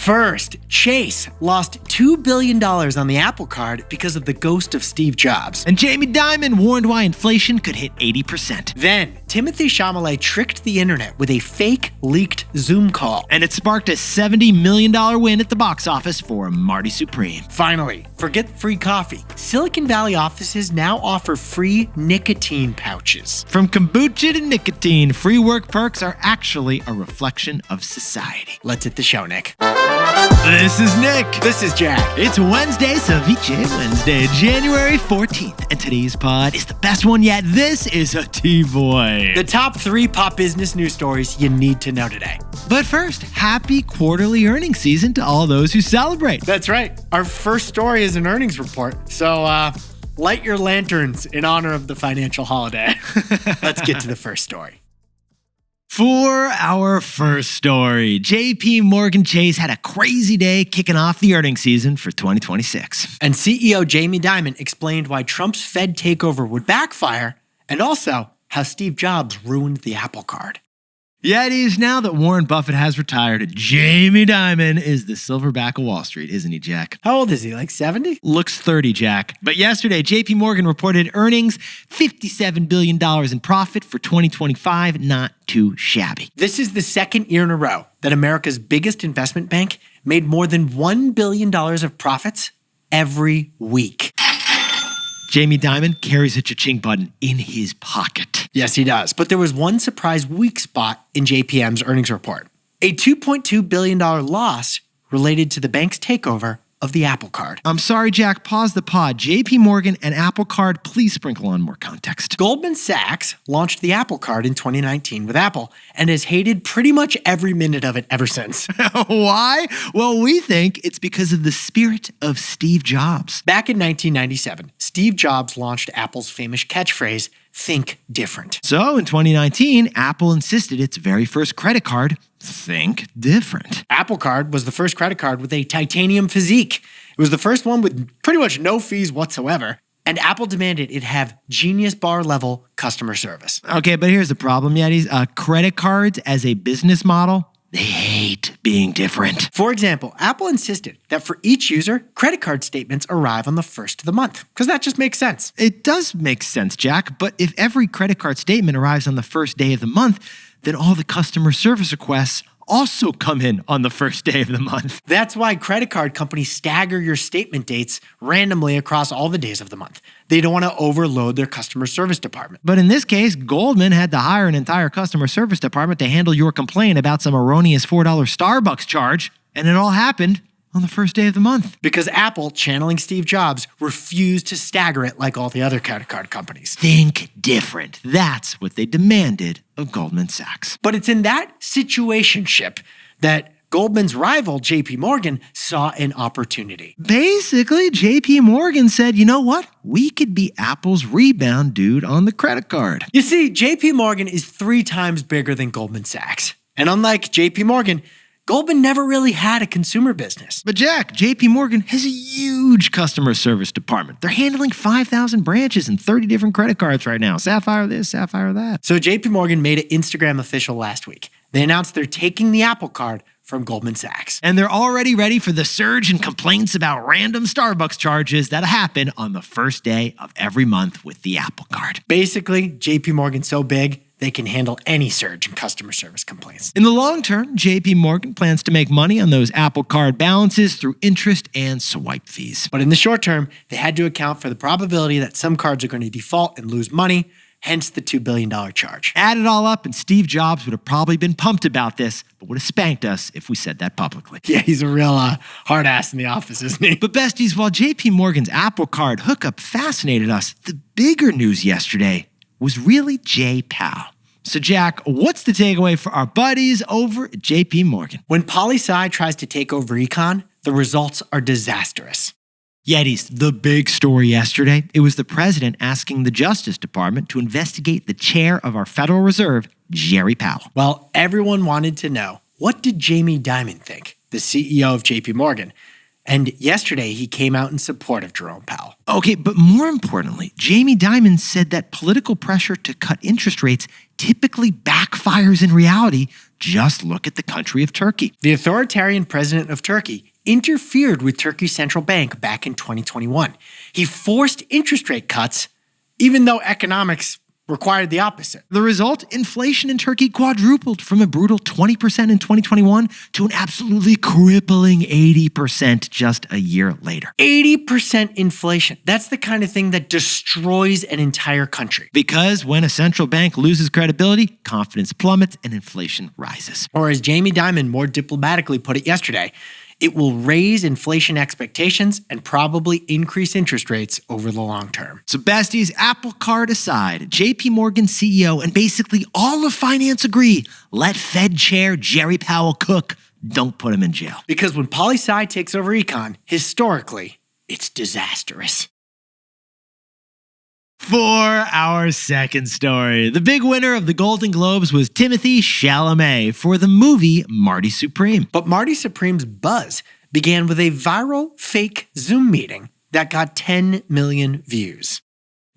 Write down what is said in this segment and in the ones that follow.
First, Chase lost $2 billion on the Apple Card because of the ghost of Steve Jobs. And Jamie Dimon warned why inflation could hit 80%. Then, Timothée Chalamet tricked the internet with a fake leaked Zoom call. And it sparked a $70 million win at the box office for Marty Supreme. Finally, forget free coffee. Silicon Valley offices now offer free nicotine pouches. From kombucha to nicotine, free work perks are actually a reflection of society. Let's hit the show, Nick. This is Nick. This is Jack. It's Wednesday, Ceviche Wednesday, January 14th. And today's pod is the best one yet. This is a T-Boy. The top 3 pop business news stories you need to know today. But first, happy quarterly earnings season to all those who celebrate. That's right. Our first story is an earnings report. So, light your lanterns in honor of the financial holiday. Let's get to the first story. For our first story, JP Morgan Chase had a crazy day kicking off the earnings season for 2026. And CEO Jamie Dimon explained why Trump's Fed takeover would backfire and also how Steve Jobs ruined the Apple Card. Yeah, it is now that Warren Buffett has retired. Jamie Dimon is the silverback of Wall Street, isn't he, Jack? How old is he, like 70? Looks 30, Jack. But yesterday, JP Morgan reported earnings, $57 billion in profit for 2025, not too shabby. This is the second year in a row that America's biggest investment bank made more than $1 billion of profits every week. Jamie Dimon carries a cha-ching button in his pocket. Yes, he does. But there was one surprise weak spot in JPM's earnings report. A $2.2 billion loss related to the bank's takeover of the Apple Card. I'm sorry, Jack. Pause the pod. JP Morgan and Apple Card, please sprinkle on more context. Goldman Sachs launched the Apple Card in 2019 with Apple and has hated pretty much every minute of it ever since. Why? Well, we think it's because of the spirit of Steve Jobs. Back in 1997, Steve Jobs launched Apple's famous catchphrase, "Think different." So in 2019, Apple insisted its very first credit card, think different. Apple Card was the first credit card with a titanium physique. It was the first one with pretty much no fees whatsoever. And Apple demanded it have Genius Bar level customer service. Okay, but here's the problem, Yetis. Credit cards as a business model, they hate being different. For example, Apple insisted that for each user, credit card statements arrive on the first of the month, because that just makes sense. It does make sense, Jack, but if every credit card statement arrives on the first day of the month, then all the customer service requests also come in on the first day of the month. That's why credit card companies stagger your statement dates randomly across all the days of the month. They don't want to overload their customer service department. But in this case, Goldman had to hire an entire customer service department to handle your complaint about some erroneous $4 Starbucks charge, and it all happened on the first day of the month. Because Apple, channeling Steve Jobs, refused to stagger it like all the other credit card companies. Think different. That's what they demanded of Goldman Sachs. But it's in that situationship that Goldman's rival, JP Morgan, saw an opportunity. Basically, JP Morgan said, you know what? We could be Apple's rebound dude on the credit card. You see, JP Morgan is 3 times bigger than Goldman Sachs. And unlike JP Morgan, Goldman never really had a consumer business. But Jack, JP Morgan has a huge customer service department. They're handling 5,000 branches and 30 different credit cards right now. Sapphire this, Sapphire that. So JP Morgan made it Instagram official last week. They announced they're taking the Apple Card from Goldman Sachs. And they're already ready for the surge in complaints about random Starbucks charges that'll happen on the first day of every month with the Apple Card. Basically, JP Morgan's so big, they can handle any surge in customer service complaints. In the long term, JP Morgan plans to make money on those Apple Card balances through interest and swipe fees. But in the short term, they had to account for the probability that some cards are going to default and lose money, hence the $2 billion charge. Add it all up, and Steve Jobs would have probably been pumped about this, but would have spanked us if we said that publicly. Yeah, he's a real hard ass in the office, isn't he? But besties, while JP Morgan's Apple Card hookup fascinated us, the bigger news yesterday was really J-Pal. So Jack, what's the takeaway for our buddies over at JP Morgan? When poli-sci tries to take over econ, the results are disastrous. Yetis, the big story yesterday, it was the president asking the Justice Department to investigate the chair of our Federal Reserve, Jerry Powell. Well, everyone wanted to know, what did Jamie Dimon think, the CEO of JP Morgan? And yesterday, he came out in support of Jerome Powell. Okay, but more importantly, Jamie Dimon said that political pressure to cut interest rates typically backfires in reality, Just look at the country of Turkey. The authoritarian president of Turkey interfered with Turkey's central bank back in 2021. He forced interest rate cuts, even though economics required the opposite. The result, inflation in Turkey quadrupled from a brutal 20% in 2021 to an absolutely crippling 80% just a year later. 80% inflation. That's the kind of thing that destroys an entire country. Because when a central bank loses credibility, confidence plummets and inflation rises. Or as Jamie Dimon more diplomatically put it yesterday, it will raise inflation expectations and probably increase interest rates over the long term. So besties, Apple Card aside, JP Morgan CEO and basically all of finance agree, let Fed Chair Jerry Powell cook. Don't put him in jail. Because when poli-sci takes over econ, historically, it's disastrous. For our second story, the big winner of the Golden Globes was Timothée Chalamet for the movie Marty Supreme. But Marty Supreme's buzz began with a viral fake Zoom meeting that got 10 million views.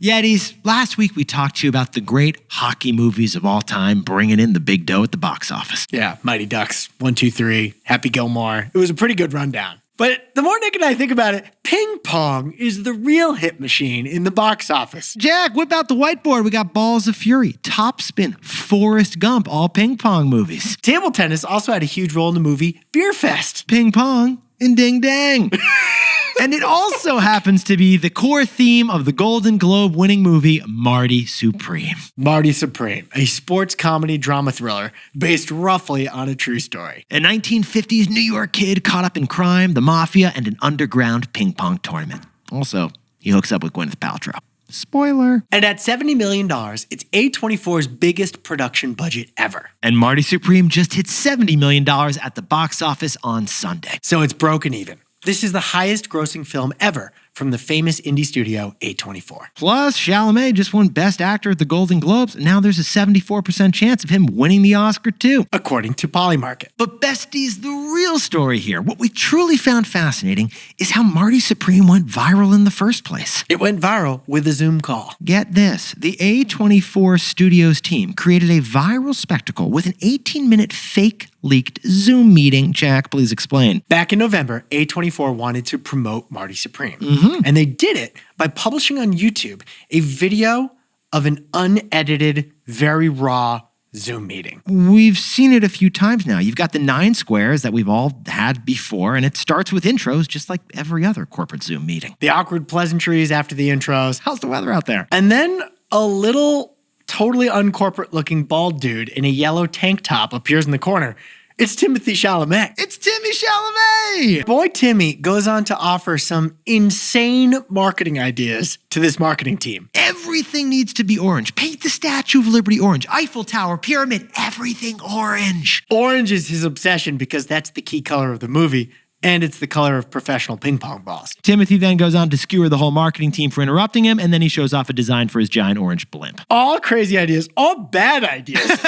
Yetis, last week we talked to you about the great hockey movies of all time bringing in the big dough at the box office. Yeah, Mighty Ducks, 1, 2, 3, Happy Gilmore. It was a pretty good rundown. But the more Nick and I think about it, ping pong is the real hit machine in the box office. Jack, whip out the whiteboard. We got Balls of Fury, Top Spin, Forrest Gump, all ping pong movies. Table tennis also had a huge role in the movie Beer Fest. Ping pong and ding dang. And it also happens to be the core theme of the Golden Globe winning movie Marty Supreme. Marty Supreme, a sports comedy drama thriller based roughly on a true story. A 1950s New York kid caught up in crime, the mafia, and an underground ping pong tournament. Also, he hooks up with Gwyneth Paltrow. Spoiler. And at $70 million, it's A24's biggest production budget ever. And Marty Supreme just hit $70 million at the box office on Sunday. So it's broken even. This is the highest grossing film ever from the famous indie studio A24. Plus, Chalamet just won Best Actor at the Golden Globes, and now there's a 74% chance of him winning the Oscar too. According to Polymarket. But besties, the real story here, what we truly found fascinating is how Marty Supreme went viral in the first place. It went viral with a Zoom call. Get this, the A24 Studios team created a viral spectacle with an 18-minute fake leaked Zoom meeting. Jack, please explain. Back in November, A24 wanted to promote Marty Supreme. And they did it by publishing on YouTube a video of an unedited, very raw Zoom meeting. We've seen it a few times now. You've got the 9 squares that we've all had before, and it starts with intros just like every other corporate Zoom meeting. The awkward pleasantries after the intros. How's the weather out there? And then a little totally uncorporate looking bald dude in a yellow tank top appears in the corner. It's Timothée Chalamet. It's Timmy Chalamet! Boy Timmy goes on to offer some insane marketing ideas to this marketing team. Everything needs to be orange. Paint the Statue of Liberty orange. Eiffel Tower, pyramid, everything orange. Orange is his obsession because that's the key color of the movie. And it's the color of professional ping pong balls. Timothy then goes on to skewer the whole marketing team for interrupting him, and then he shows off a design for his giant orange blimp. All crazy ideas, all bad ideas.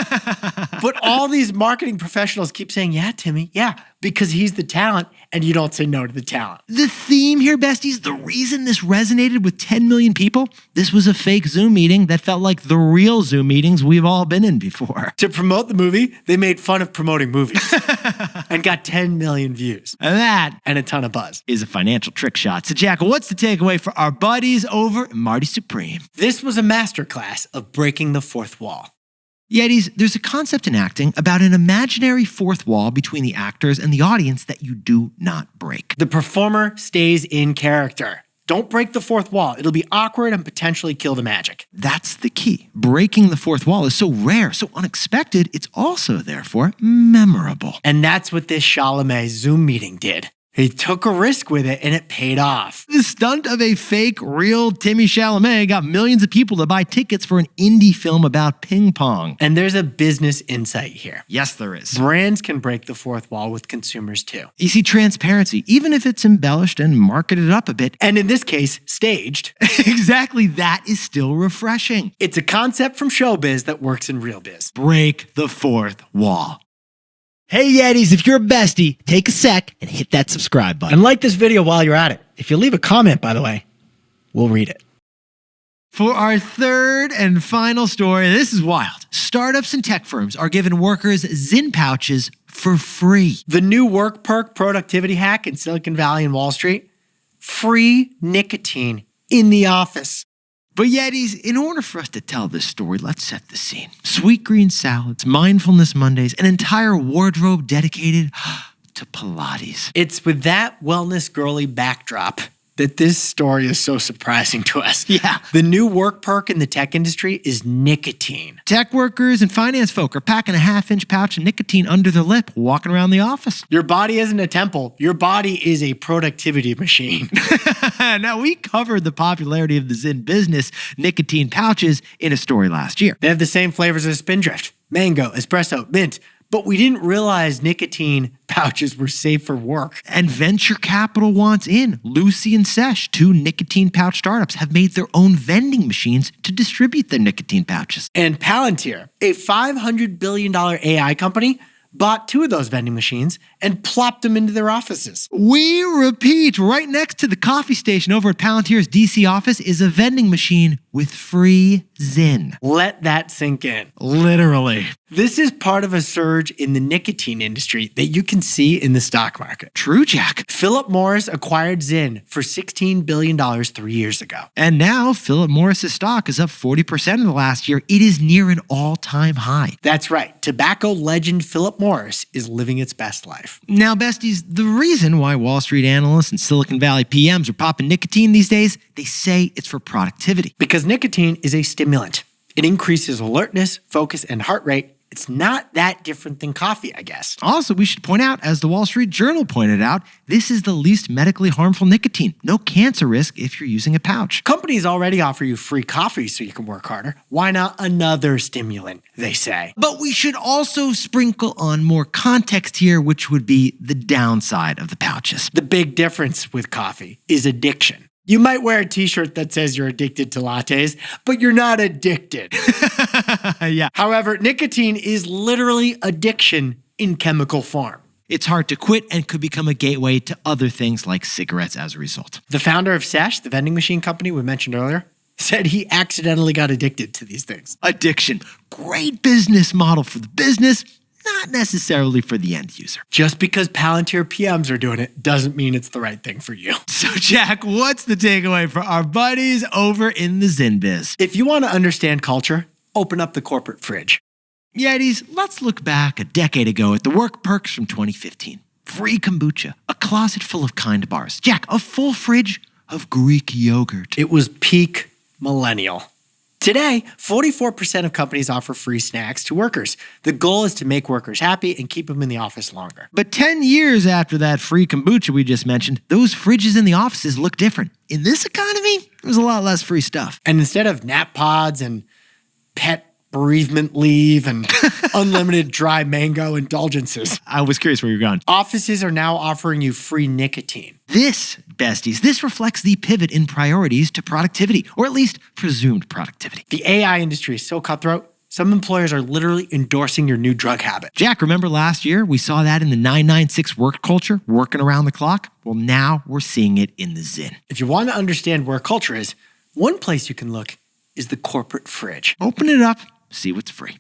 But all these marketing professionals keep saying, yeah, Timmy, yeah, because he's the talent, and you don't say no to the talent. The theme here, besties, the reason this resonated with 10 million people, this was a fake Zoom meeting that felt like the real Zoom meetings we've all been in before. To promote the movie, they made fun of promoting movies and got 10 million views. And that and a ton of buzz. Is a financial trick shot. So, Jack, what's the takeaway for our buddies over at Marty Supreme? This was a masterclass of breaking the fourth wall. Yetis, there's a concept in acting about an imaginary fourth wall between the actors and the audience that you do not break. The performer stays in character. Don't break the fourth wall. It'll be awkward and potentially kill the magic. That's the key. Breaking the fourth wall is so rare, so unexpected, it's also, therefore, memorable. And that's what this Chalamet Zoom meeting did. He took a risk with it, and it paid off. The stunt of a fake, real Timmy Chalamet got millions of people to buy tickets for an indie film about ping pong. And there's a business insight here. Yes, there is. Brands can break the fourth wall with consumers, too. You see, transparency, even if it's embellished and marketed up a bit. And in this case, staged. Exactly, that is still refreshing. It's a concept from showbiz that works in real biz. Break the fourth wall. Hey Yetis, if you're a bestie, take a sec and hit that subscribe button. And like this video while you're at it. If you leave a comment, by the way, we'll read it. For our third and final story, this is wild. Startups and tech firms are giving workers Zyn pouches for free. The new work perk productivity hack in Silicon Valley and Wall Street? Free nicotine in the office. But Yetis, in order for us to tell this story, let's set the scene. Sweet green salads, mindfulness Mondays, an entire wardrobe dedicated to Pilates. It's with that wellness girly backdrop that this story is so surprising to us. Yeah. The new work perk in the tech industry is nicotine. Tech workers and finance folk are packing a half-inch pouch of nicotine under their lip, walking around the office. Your body isn't a temple. Your body is a productivity machine. Now, we covered the popularity of the Zyn business nicotine pouches in a story last year. They have the same flavors as Spindrift, mango, espresso, mint, but we didn't realize nicotine pouches were safe for work. And venture capital wants in. Lucy and Sesh, two nicotine pouch startups, have made their own vending machines to distribute their nicotine pouches. And Palantir, a $500 billion AI company, bought two of those vending machines and plopped them into their offices. We repeat, right next to the coffee station over at Palantir's DC office is a vending machine with free Zyn. Let that sink in. Literally. This is part of a surge in the nicotine industry that you can see in the stock market. True, Jack. Philip Morris acquired Zyn for $16 billion 3 years ago. And now Philip Morris's stock is up 40% in the last year. It is near an all-time high. That's right. Tobacco legend Philip Morris is living its best life. Now, besties, the reason why Wall Street analysts and Silicon Valley PMs are popping nicotine these days, they say it's for productivity. Because nicotine is a stimulant. It increases alertness, focus, and heart rate. It's not that different than coffee, I guess. Also, we should point out, as the Wall Street Journal pointed out, this is the least medically harmful nicotine. No cancer risk if you're using a pouch. Companies already offer you free coffee so you can work harder. Why not another stimulant, they say. But we should also sprinkle on more context here, which would be the downside of the pouches. The big difference with coffee is addiction. You might wear a t-shirt that says you're addicted to lattes, but you're not addicted. Yeah. However, nicotine is literally addiction in chemical form. It's hard to quit and could become a gateway to other things like cigarettes as a result. The founder of Sesh, the vending machine company we mentioned earlier, said he accidentally got addicted to these things. Addiction. Great business model for the business, not necessarily for the end user. Just because Palantir PMs are doing it doesn't mean it's the right thing for you. So, Jack, what's the takeaway for our buddies over in the Zyn biz? If you want to understand culture, open up the corporate fridge. Yetis, let's look back a decade ago at the work perks from 2015. Free kombucha, a closet full of kind bars. Jack, a full fridge of Greek yogurt. It was peak millennial. Today, 44% of companies offer free snacks to workers. The goal is to make workers happy and keep them in the office longer. But 10 years after that free kombucha we just mentioned, those fridges in the offices look different. In this economy, there's a lot less free stuff. And instead of nap pods and pet bereavement leave and unlimited dry mango indulgences, I was curious where you're going. offices are now offering you free nicotine. This, besties, this reflects the pivot in priorities to productivity, or at least presumed productivity. The AI industry is so cutthroat, some employers are literally endorsing your new drug habit. Jack, remember last year we saw that in the 996 work culture, working around the clock? Well, now we're seeing it in the Zyn. If you want to understand where culture is, one place you can look is the corporate fridge. Open it up, see what's free.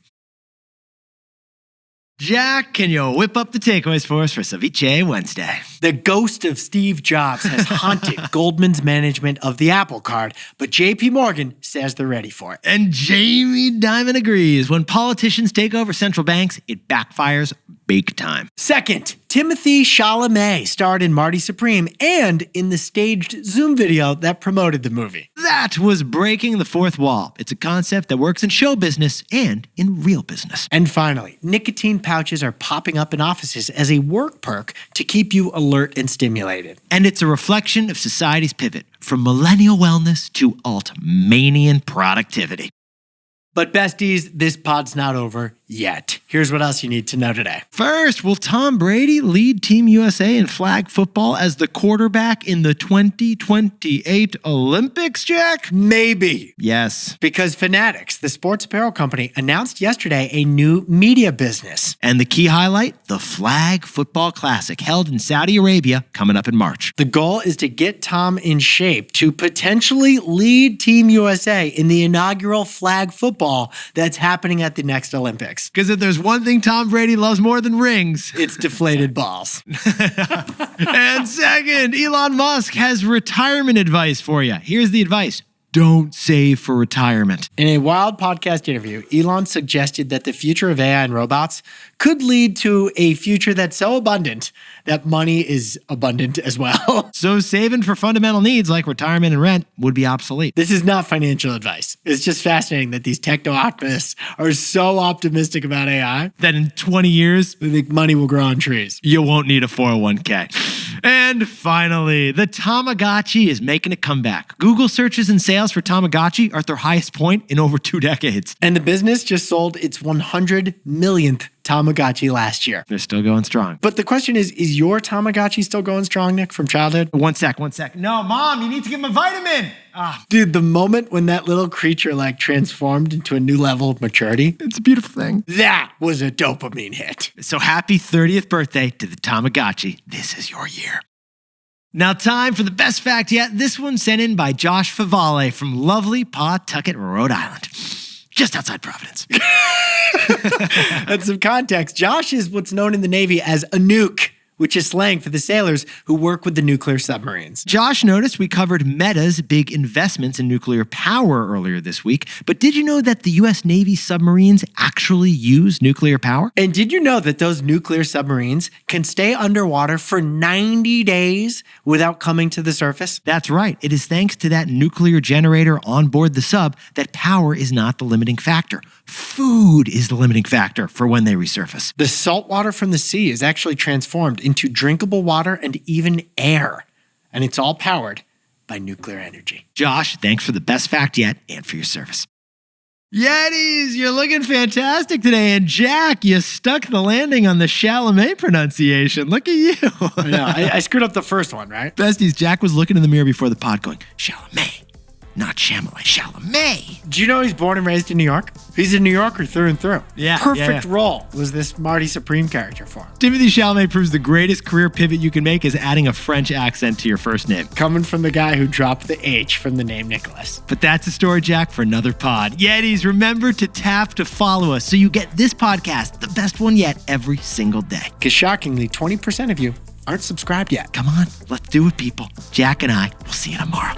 Jack, can you whip up the takeaways for us for Ceviche Wednesday? The ghost of Steve Jobs has haunted Goldman's management of the Apple Card, but JP Morgan says they're ready for it. And Jamie Dimon agrees. When politicians take over central banks, it backfires big time. Second, Timothée Chalamet starred in Marty Supreme and in the staged Zoom video that promoted the movie. That was breaking the fourth wall. It's a concept that works in show business and in real business. And finally, nicotine pouches are popping up in offices as a work perk to keep you alert and stimulated. And it's a reflection of society's pivot from millennial wellness to alt-manian productivity. But besties, this pod's not over. yet. Here's what else you need to know today. First, will Tom Brady lead Team USA in flag football as the quarterback in the 2028 Olympics, Jack? Maybe. Yes. Because Fanatics, the sports apparel company, announced yesterday a new media business. And the key highlight, the Flag Football Classic held in Saudi Arabia coming up in March. The goal is to get Tom in shape to potentially lead Team USA in the inaugural flag football that's happening at the next Olympics. Because if there's one thing Tom Brady loves more than rings, it's deflated balls. And second, Elon Musk has retirement advice for you. Here's the advice. Don't save for retirement. In a wild podcast interview, Elon suggested that the future of AI and robots could lead to a future that's so abundant that money is abundant as well. So saving for fundamental needs like retirement and rent would be obsolete. This is not financial advice. It's just fascinating that these techno-optimists are so optimistic about AI that in 20 years, they think money will grow on trees. You won't need a 401k. And finally, the Tamagotchi is making a comeback. Google searches and sales for Tamagotchi are at their highest point in over 2 decades. And the business just sold its 100 millionth Tamagotchi last year. They're still going strong. But the question is your Tamagotchi still going strong, Nick, from childhood? One sec. No, Mom, you need to give him a vitamin. Dude, the moment when that little creature transformed into a new level of maturity, it's a beautiful thing. That was a dopamine hit. So happy 30th birthday to the Tamagotchi. This is your year. Now time for the best fact yet. This one sent in by Josh Favale from lovely Pawtucket, Rhode Island. Just outside Providence. And some context, Josh is what's known in the Navy as a nuke, which is slang for the sailors who work with the nuclear submarines. Josh noticed we covered Meta's big investments in nuclear power earlier this week, but did you know that the U.S. Navy submarines actually use nuclear power? And did you know that those nuclear submarines can stay underwater for 90 days without coming to the surface? That's right. It is thanks to that nuclear generator on board the sub that power is not the limiting factor. Food is the limiting factor for when they resurface. The salt water from the sea is actually transformed into drinkable water and even air. And it's all powered by nuclear energy. Josh, thanks for the best fact yet and for your service. Yetis, you're looking fantastic today. And Jack, you stuck the landing on the Chalamet pronunciation. Look at you. I know. I screwed up the first one, right? Besties, Jack was looking in the mirror before the pod going, Chalamet. Not Chalamet, Chalamet. Do you know he's born and raised in New York? He's a New Yorker through and through. Yeah. Perfect role was this Marty Supreme character for him. Timothée Chalamet proves the greatest career pivot you can make is adding a French accent to your first name. Coming from the guy who dropped the H from the name Nicholas. But that's a story, Jack, for another pod. Yetis, remember to tap to follow us so you get this podcast, the best one yet, every single day. Because shockingly, 20% of you aren't subscribed yet. Come on, let's do it, people. Jack and I will see you tomorrow.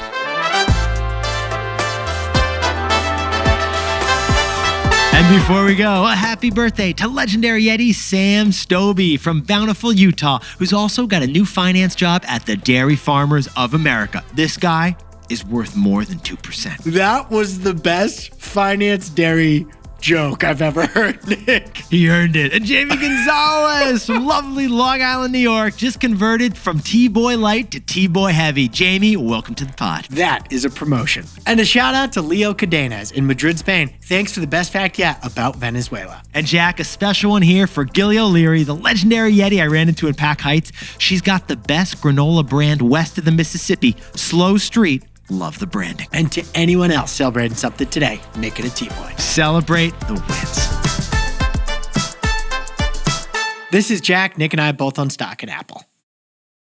And before we go, a happy birthday to legendary Yeti Sam Stobie from Bountiful, Utah, who's also got a new finance job at the Dairy Farmers of America. This guy is worth more than 2%. That was the best finance dairy joke I've ever heard, Nick. He earned it. And Jamie Gonzalez from lovely Long Island, New York, just converted from T-Boy Light to T-Boy Heavy. Jamie, welcome to the pod. That is a promotion. And a shout out to Leo Cadenas in Madrid, Spain. Thanks for the best fact yet about Venezuela. And Jack, a special one here for Gilly O'Leary, the legendary Yeti I ran into in Pack Heights. She's got the best granola brand west of the Mississippi, Slow Street. Love the branding. And to anyone else celebrating something today, make it a T-Boy. Celebrate the wins. This is Jack. Nick and I both on stock at Apple.